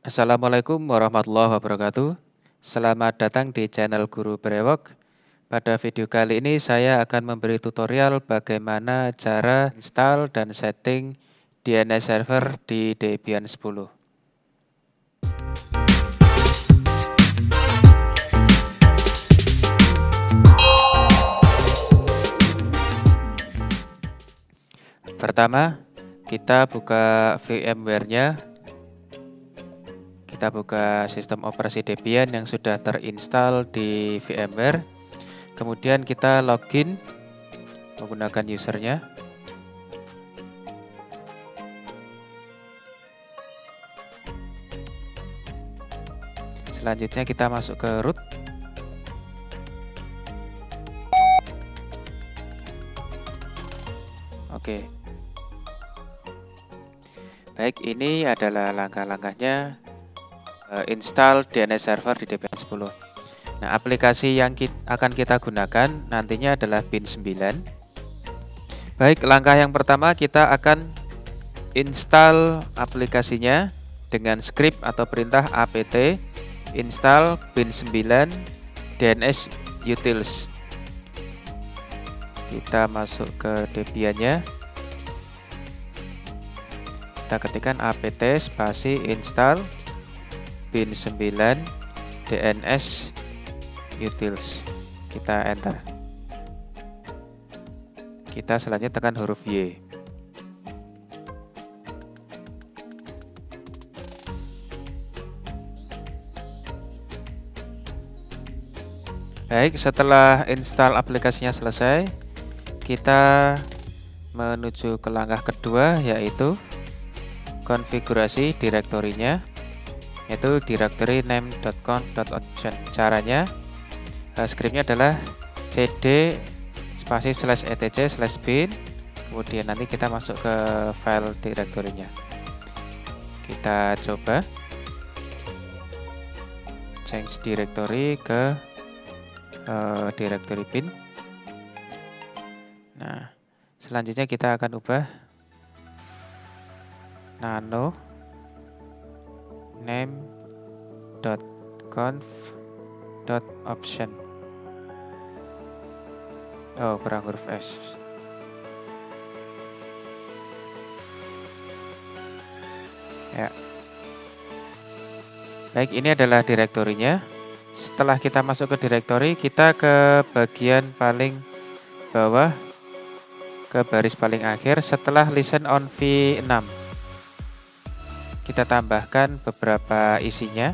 Assalamualaikum warahmatullahi wabarakatuh. Selamat datang di channel Guru Brewok. Pada video kali ini saya akan memberi tutorial bagaimana cara install dan setting DNS server di Debian 10. Pertama, kita buka VMware-nya. Kita buka sistem operasi Debian yang sudah terinstall di VMware. Kemudian kita login menggunakan usernya. Selanjutnya kita masuk ke root. Oke. Baik, ini adalah langkah-langkahnya install DNS server di Debian 10. Nah, aplikasi yang akan kita gunakan nantinya adalah bin 9. Baik, langkah yang pertama kita akan install aplikasinya dengan script atau perintah apt install bin 9 DNS utils. Kita masuk ke Debian-nya. Kita ketikkan apt spasi install bin 9 DNS utils. Kita enter. Kita selanjutnya tekan huruf Y. Baik, setelah install aplikasinya selesai, kita menuju ke langkah kedua, yaitu konfigurasi direktorinya, yaitu directory name.conf.option. Caranya, scriptnya adalah cd spasi /etc/bin, kemudian nanti kita masuk ke file direktorinya. Kita coba change directory ke directory bin. Nah, selanjutnya kita akan ubah nano name.conf.option. Oh, kurang huruf S. Ya. Baik, ini adalah direktorinya. Setelah kita masuk ke direktori, kita ke bagian paling bawah, ke baris paling akhir setelah listen on v6. Kita tambahkan beberapa isinya,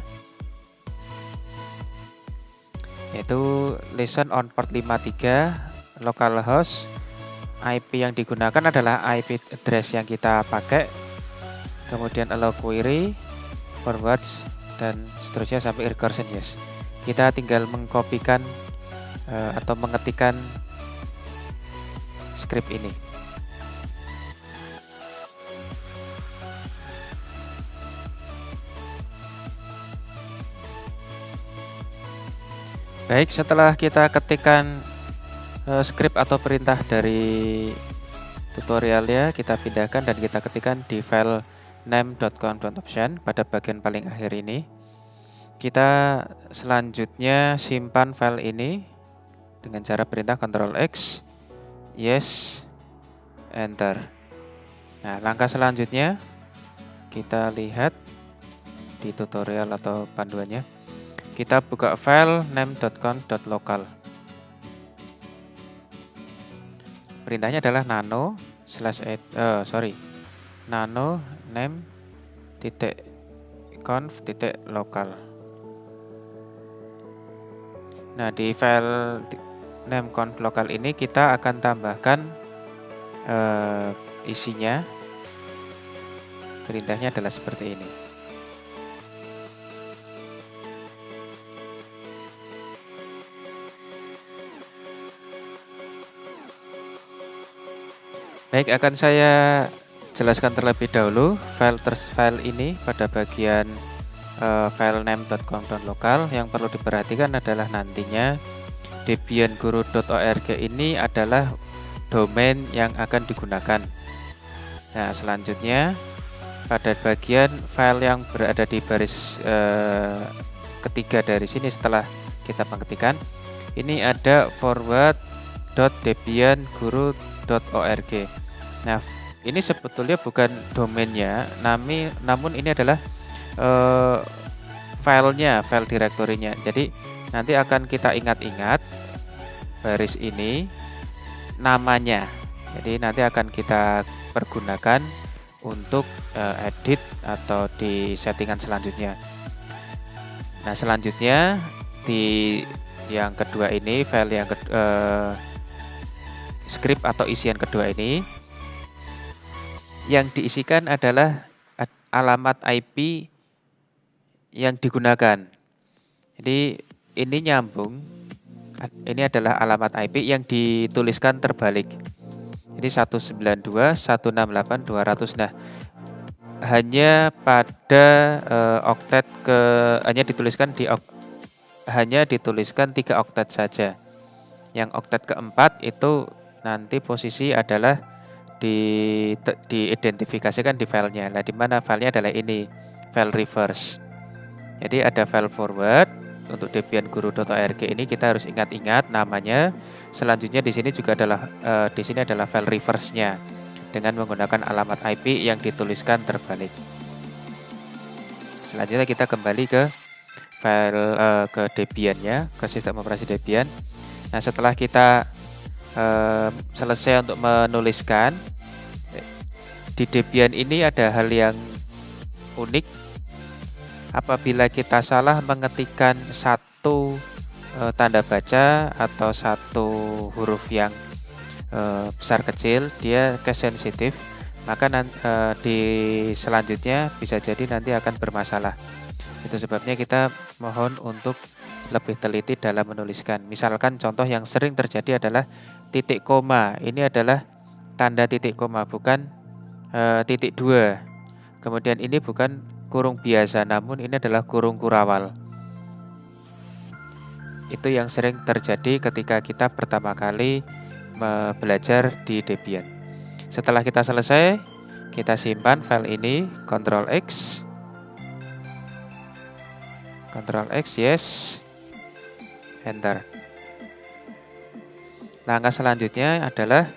yaitu listen on port 53, localhost, IP yang digunakan adalah IP address yang kita pakai, kemudian allow query, forwards, dan seterusnya sampai recursion yes. Kita tinggal mengkopikan atau mengetikkan script ini. Baik, setelah kita ketikkan script atau perintah dari tutorialnya, kita pindahkan dan kita ketikkan di file name.conf.option pada bagian paling akhir ini. Kita selanjutnya simpan file ini dengan cara perintah Ctrl X, yes, enter. Nah, langkah selanjutnya kita lihat di tutorial atau panduannya. Kita buka file name.conf.local. Perintahnya adalah nano name.conf.local. Nah, di file name.conf.local ini kita akan tambahkan isinya. Perintahnya adalah seperti ini. Baik, akan saya jelaskan terlebih dahulu file ini pada bagian file name.conf.local. Yang perlu diperhatikan adalah nantinya debianguru.org ini adalah domain yang akan digunakan. Nah, selanjutnya pada bagian file yang berada di baris ketiga dari sini setelah kita pengetikkan, ini ada forward.debian-guru.org. Nah, ini sebetulnya bukan domainnya, namun ini adalah filenya, file direktorinya. Jadi nanti akan kita ingat-ingat baris ini namanya. Jadi nanti akan kita pergunakan untuk edit atau di settingan selanjutnya. Nah, selanjutnya di yang kedua ini, file yang script atau isian kedua ini yang diisikan adalah alamat IP yang digunakan. Jadi ini nyambung. Ini adalah alamat IP yang dituliskan terbalik. Jadi 192.168.200. Nah, hanya pada oktet hanya dituliskan 3 oktet saja. Yang oktet keempat itu nanti posisi adalah diidentifikasikan di filenya. Nah, di mana filenya adalah ini, file reverse. Jadi ada file forward untuk debian-guru.org ini kita harus ingat-ingat namanya. Selanjutnya di sini juga adalah file reverse-nya dengan menggunakan alamat IP yang dituliskan terbalik. Selanjutnya kita kembali ke file ke Debian ya, ke sistem operasi Debian. Nah, setelah kita selesai untuk menuliskan, di Debian ini ada hal yang unik. Apabila kita salah mengetikkan satu tanda baca atau satu huruf yang besar kecil, dia case sensitif, maka di selanjutnya bisa jadi nanti akan bermasalah. Itu sebabnya kita mohon untuk lebih teliti dalam menuliskan. Misalkan contoh yang sering terjadi adalah titik koma. Ini adalah tanda titik koma, bukan titik 2. Kemudian ini bukan kurung biasa, namun ini adalah kurung kurawal. Itu yang sering terjadi ketika kita pertama kali belajar di Debian. Setelah kita selesai, kita simpan file ini, Ctrl X, yes, Enter. Langkah selanjutnya adalah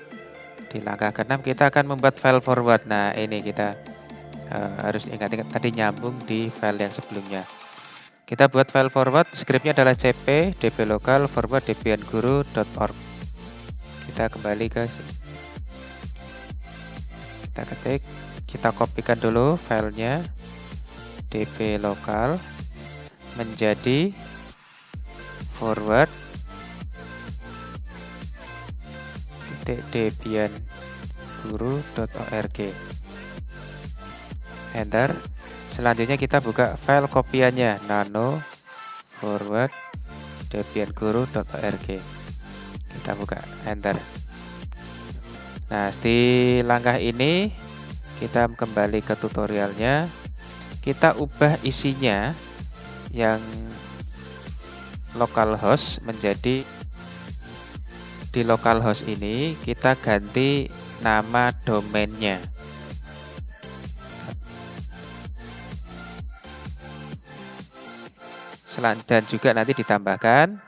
di langkah ke-6 kita akan membuat file forward. Nah, ini kita harus ingat-ingat tadi nyambung di file yang sebelumnya. Kita buat file forward, scriptnya adalah cp dblocal forward debian-guru.org. Kita kembali ke kita ketik, kita kopikan dulu filenya dblocal menjadi forward debian-guru.org. Enter. Selanjutnya kita buka file kopiannya, nano forward debian-guru.org. Kita buka, enter. Nah, di langkah ini kita kembali ke tutorialnya. Kita ubah isinya yang localhost menjadi, di localhost ini kita ganti nama domainnya. Dan juga nanti ditambahkan,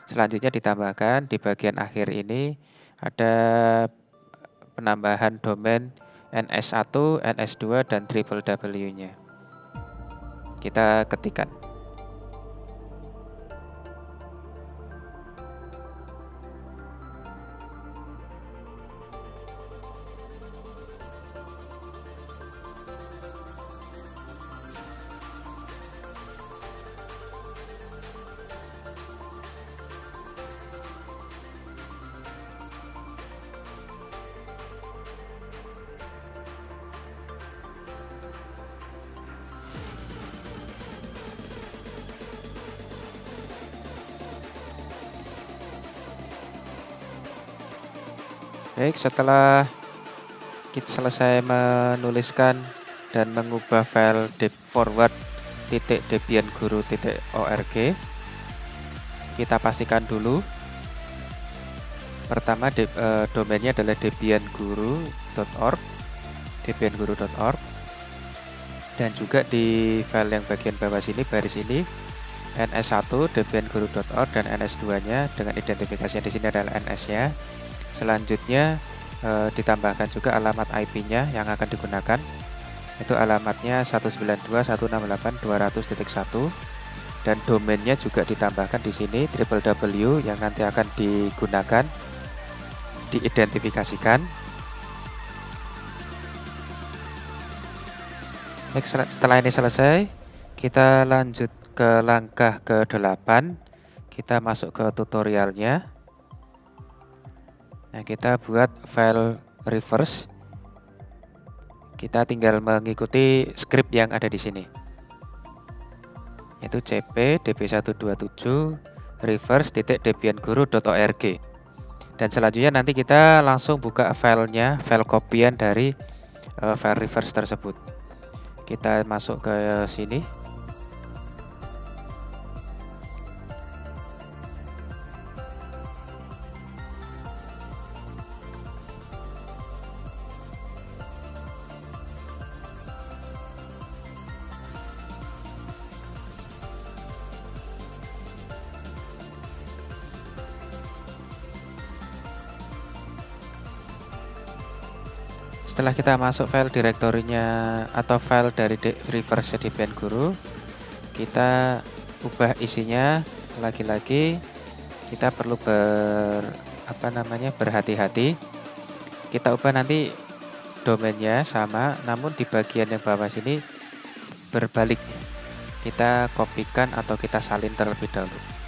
selanjutnya ditambahkan di bagian akhir ini ada penambahan domain NS1, NS2, dan www-nya. Kita ketikkan. Baik, setelah kita selesai menuliskan dan mengubah file forward.debian-guru.org, kita pastikan dulu. Pertama, domainnya adalah debian-guru.org. Dan juga di file yang bagian bawah sini, baris ini, ns1 debianguru.org dan ns2-nya dengan identifikasinya di sini adalah ns-nya. Selanjutnya ditambahkan juga alamat IP-nya yang akan digunakan. Itu alamatnya 192.168.200.1 dan domainnya juga ditambahkan di sini www yang nanti akan digunakan, diidentifikasikan. Baik, setelah ini selesai, kita lanjut ke langkah ke-8. Kita masuk ke tutorialnya. Nah, kita buat file reverse. Kita tinggal mengikuti script yang ada di sini. Yaitu cp db127 reverse.debianguru.org. Dan selanjutnya nanti kita langsung buka filenya, file kopian dari file reverse tersebut. Kita masuk ke sini. Setelah kita masuk file direktorinya atau file dari reverse Debian Guru, kita ubah isinya. Lagi-lagi kita perlu berhati-hati. Kita ubah nanti domainnya sama, namun di bagian yang bawah sini berbalik. Kita kopikan atau kita salin terlebih dahulu.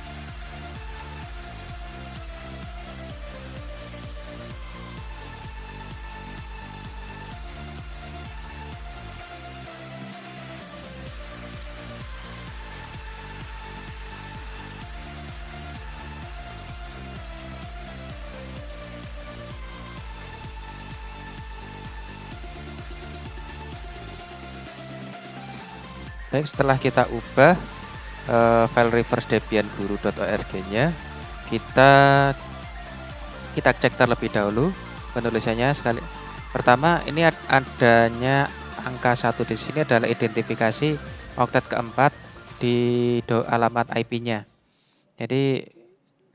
Baik, setelah kita ubah file reverse debianguru.org-nya, kita cek terlebih dahulu penulisannya sekali. Pertama, ini adanya angka 1 di sini adalah identifikasi oktet keempat di alamat IP-nya. Jadi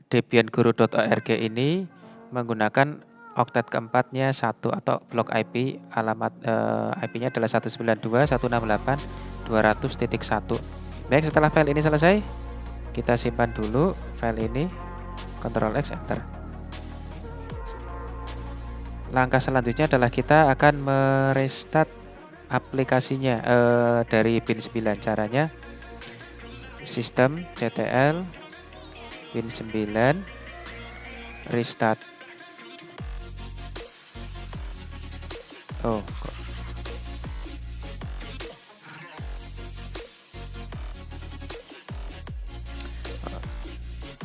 debianguru.org ini menggunakan oktet keempatnya 1 atau blok IP. Alamat IP-nya adalah 192.168.200.1. Baik, setelah file ini selesai, kita simpan dulu file ini, Ctrl X, Enter. Langkah selanjutnya adalah kita akan merestart aplikasinya dari pin 9. Caranya sistem ctl pin 9 restart.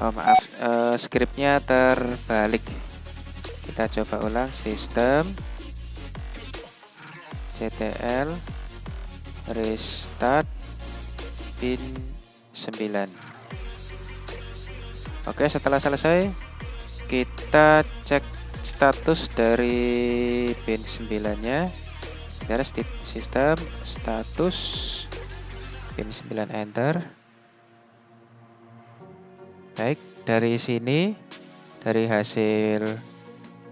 Maaf, scriptnya terbalik. Kita coba ulang. Sistem ctl restart pin 9. Oke, setelah selesai kita cek status dari pin 9-nya. Cara sistem status pin 9, enter. Baik, dari sini, dari hasil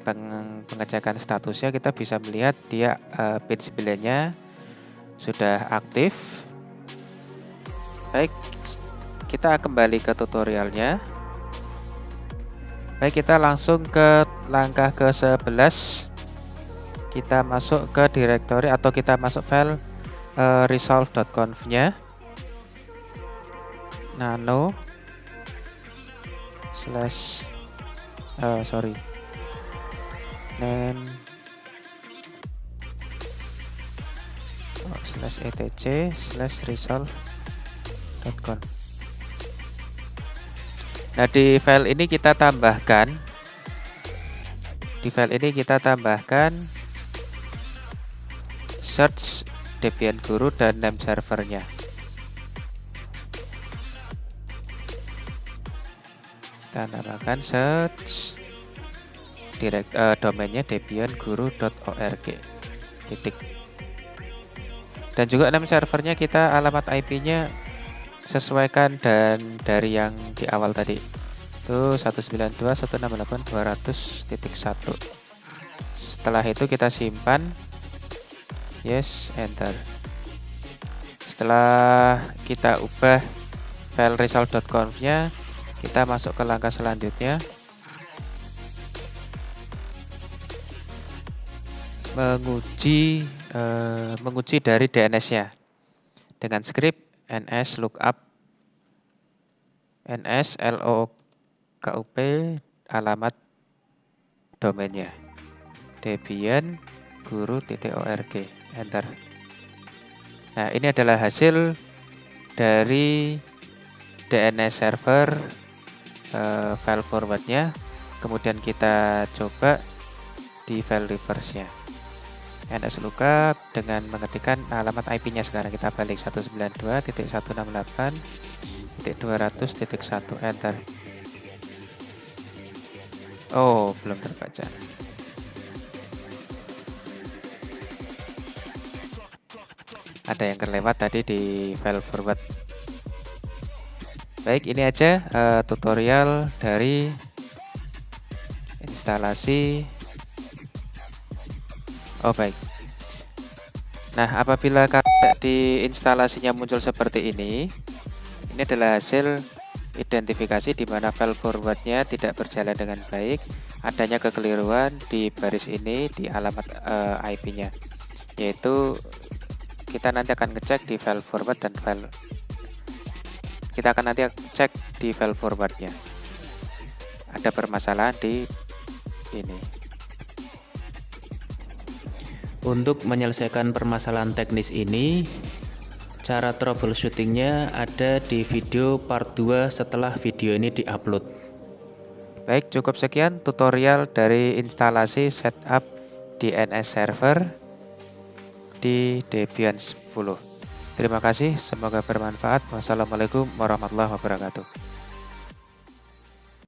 pengecekan statusnya, kita bisa melihat dia pin 9-nya sudah aktif. Baik, kita kembali ke tutorialnya. Baik, kita langsung ke langkah ke-11. Kita masuk ke directory atau kita masuk file resolve.conf-nya. Nano slash name slash etc slash resolve.conf. Nah, di file ini kita tambahkan search Debian Guru dan name servernya. Kita namakan search domainnya debianguru.org. Dan juga name servernya kita alamat IP-nya sesuaikan dan dari yang di awal tadi. Itu 192.168.200.1. Setelah itu kita simpan. Yes, enter. Setelah kita ubah file result.conf-nya, kita masuk ke langkah selanjutnya. Menguji dari DNS-nya dengan script ns lookup ns lookup alamat domainnya debian guru.org, enter. Nah, ini adalah hasil dari DNS server file forwardnya. Kemudian kita coba di file reverse-nya. NS lookup dengan mengetikkan alamat IP-nya. Sekarang kita balik 192.168.200.1, enter. Oh, belum terbaca. Ada yang kelewat tadi di file forward. Baik, ini aja tutorial dari instalasi. Oh, baik. Nah, apabila di instalasinya muncul seperti ini adalah hasil identifikasi di mana file forwardnya tidak berjalan dengan baik, adanya kekeliruan di baris ini di alamat IP-nya, yaitu kita nanti akan ngecek di file forward dan kita akan nanti cek di file forwardnya ada permasalahan di ini. Untuk menyelesaikan permasalahan teknis ini, cara troubleshootingnya ada di video part 2 setelah video ini diupload. Baik, cukup sekian tutorial dari instalasi setup DNS server di Debian 10. Terima kasih, semoga bermanfaat. Wassalamualaikum warahmatullahi wabarakatuh.